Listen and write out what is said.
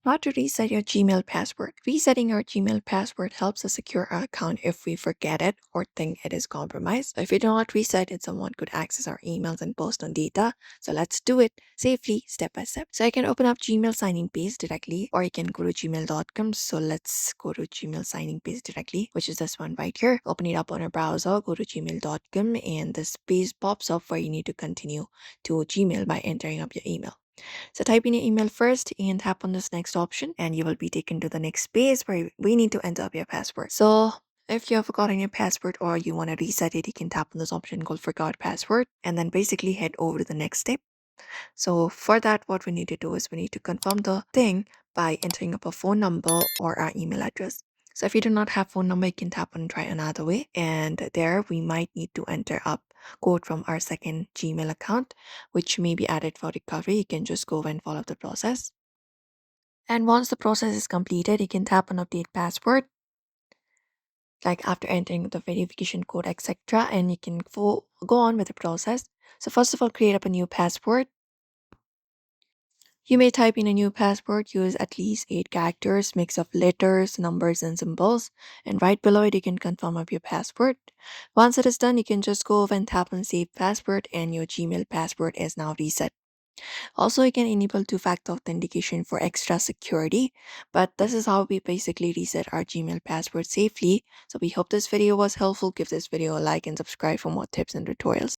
How to reset your Gmail password. Resetting our Gmail password helps us secure our account if we forget it or think it is compromised. So if we do not reset it, someone could access our emails and personal data. So let's do it safely, step by step. So you can open up Gmail signing page directly, or you can go to gmail.com. So let's go to Gmail signing page directly, which is this one right here. Open it up on a browser, go to gmail.com, and this page pops up where you need to continue to Gmail by entering up your email. So type in your email first and tap on this next option, and you will be taken to the next page where we need to enter up your password. So if you have forgotten your password or you want to reset it, you can tap on this option called forgot password and then basically head over to the next step. So for that, what we need to do is we need to confirm the thing by entering up a phone number or our email address. So if you do not have phone number, you can tap on try another way. And there we might need to enter up code from our second Gmail account, which may be added for recovery. You can just go and follow the process. And once the process is completed, you can tap on update password, like after entering the verification code, etc. And you can go on with the process. So first of all, create up a new password. You may type in a new password, use at least 8 characters, mix of letters, numbers, and symbols. And right below it, you can confirm up your password. Once it is done, you can just go over and tap on save password, and your Gmail password is now reset. Also, you can enable two-factor authentication for extra security. But this is how we basically reset our Gmail password safely. So we hope this video was helpful. Give this video a like and subscribe for more tips and tutorials.